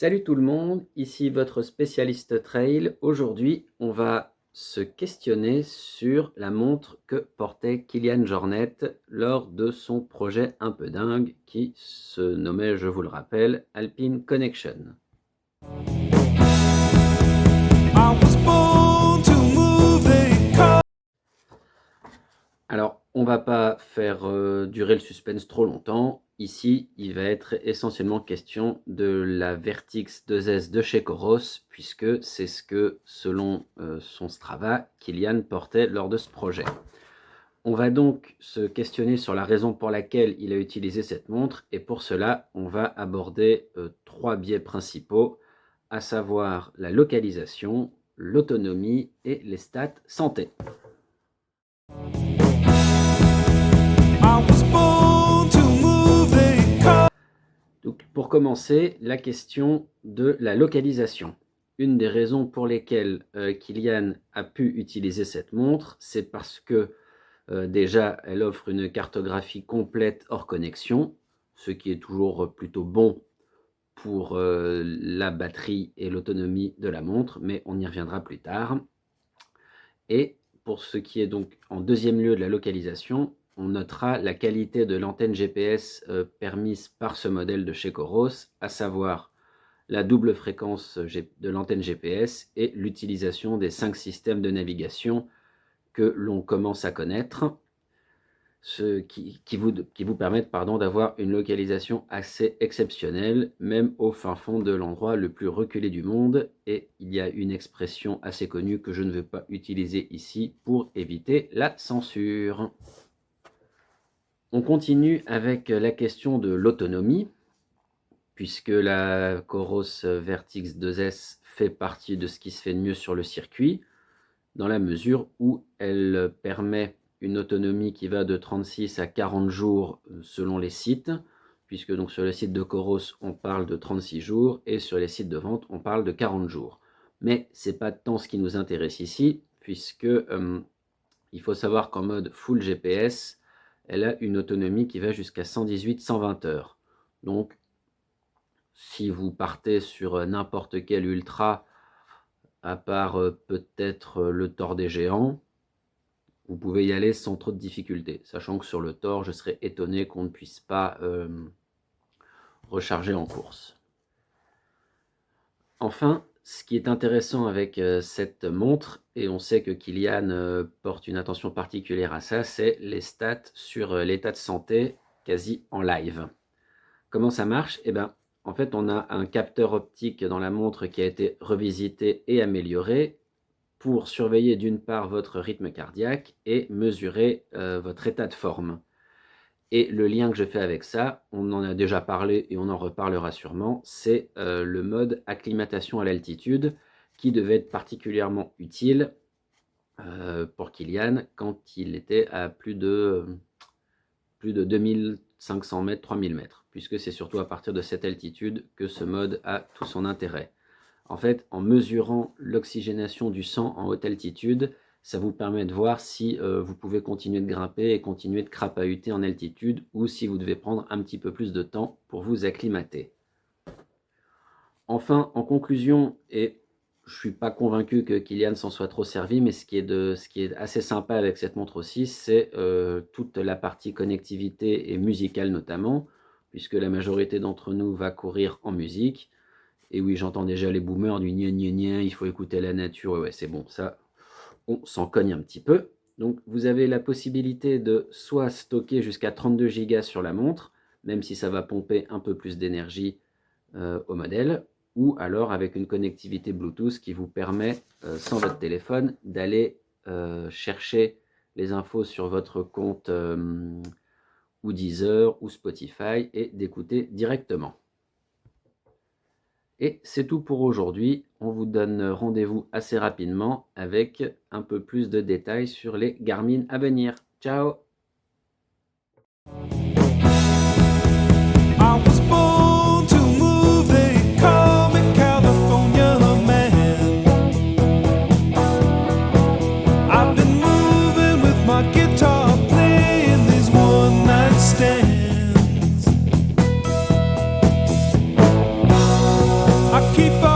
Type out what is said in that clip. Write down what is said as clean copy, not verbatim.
Salut tout le monde, ici votre spécialiste trail. Aujourd'hui, on va se questionner sur la montre que portait Kilian Jornet lors de son projet un peu dingue qui se nommait, je vous le rappelle, Alpine Connection. Alors, on va pas faire durer le suspense trop longtemps. Ici, il va être essentiellement question de la Vertix 2S de chez Coros, puisque c'est ce que, selon son Strava, Kilian portait lors de ce projet. On va donc se questionner sur la raison pour laquelle il a utilisé cette montre, et pour cela, on va aborder trois biais principaux, à savoir la localisation, l'autonomie et les stats santé. Donc, pour commencer, la question de la localisation. Une des raisons pour lesquelles Kilian a pu utiliser cette montre, c'est parce que déjà, elle offre une cartographie complète hors connexion, ce qui est toujours plutôt bon pour la batterie et l'autonomie de la montre, mais on y reviendra plus tard. Et pour ce qui est donc en deuxième lieu de la localisation, on notera la qualité de l'antenne GPS permise par ce modèle de chez Coros, à savoir la double fréquence de l'antenne GPS et l'utilisation des 5 systèmes de navigation que l'on commence à connaître, qui vous permettent d'avoir une localisation assez exceptionnelle, même au fin fond de l'endroit le plus reculé du monde. Et il y a une expression assez connue que je ne veux pas utiliser ici pour éviter la censure. On continue avec la question de l'autonomie, puisque la Coros Vertix 2S fait partie de ce qui se fait de mieux sur le circuit, dans la mesure où elle permet une autonomie qui va de 36 à 40 jours selon les sites, puisque donc sur le site de Coros, on parle de 36 jours, et sur les sites de vente, on parle de 40 jours. Mais ce n'est pas tant ce qui nous intéresse ici, puisque il faut savoir qu'en mode full GPS, elle a une autonomie qui va jusqu'à 118-120 heures. Donc, si vous partez sur n'importe quel ultra, à part peut-être le Thor des géants, vous pouvez y aller sans trop de difficultés, sachant que sur le Thor, je serais étonné qu'on ne puisse pas recharger en course. Enfin, ce qui est intéressant avec cette montre, et on sait que Kilian porte une attention particulière à ça, c'est les stats sur l'état de santé quasi en live. Comment ça marche? Eh bien, en fait, on a un capteur optique dans la montre qui a été revisité et amélioré pour surveiller d'une part votre rythme cardiaque et mesurer votre état de forme. Et le lien que je fais avec ça, on en a déjà parlé et on en reparlera sûrement, c'est le mode acclimatation à l'altitude qui devait être particulièrement utile pour Kilian quand il était à plus de 2500 mètres, 3000 mètres, puisque c'est surtout à partir de cette altitude que ce mode a tout son intérêt. En fait, en mesurant l'oxygénation du sang en haute altitude, ça vous permet de voir si vous pouvez continuer de grimper et continuer de crapahuter en altitude, ou si vous devez prendre un petit peu plus de temps pour vous acclimater. Enfin, en conclusion, et je ne suis pas convaincu que Kilian s'en soit trop servi, mais ce qui est assez sympa avec cette montre aussi, c'est toute la partie connectivité et musicale notamment, puisque la majorité d'entre nous va courir en musique. Et oui, j'entends déjà les boomers du gna gna gna, il faut écouter la nature. Ouais, c'est bon, ça, on s'en cogne un petit peu. Donc, vous avez la possibilité de soit stocker jusqu'à 32 Go sur la montre, même si ça va pomper un peu plus d'énergie au modèle, ou alors avec une connectivité Bluetooth qui vous permet, sans votre téléphone, d'aller chercher les infos sur votre compte ou Deezer ou Spotify et d'écouter directement. Et c'est tout pour aujourd'hui. On vous donne rendez-vous assez rapidement avec un peu plus de détails sur les Garmin à venir. Ciao! keep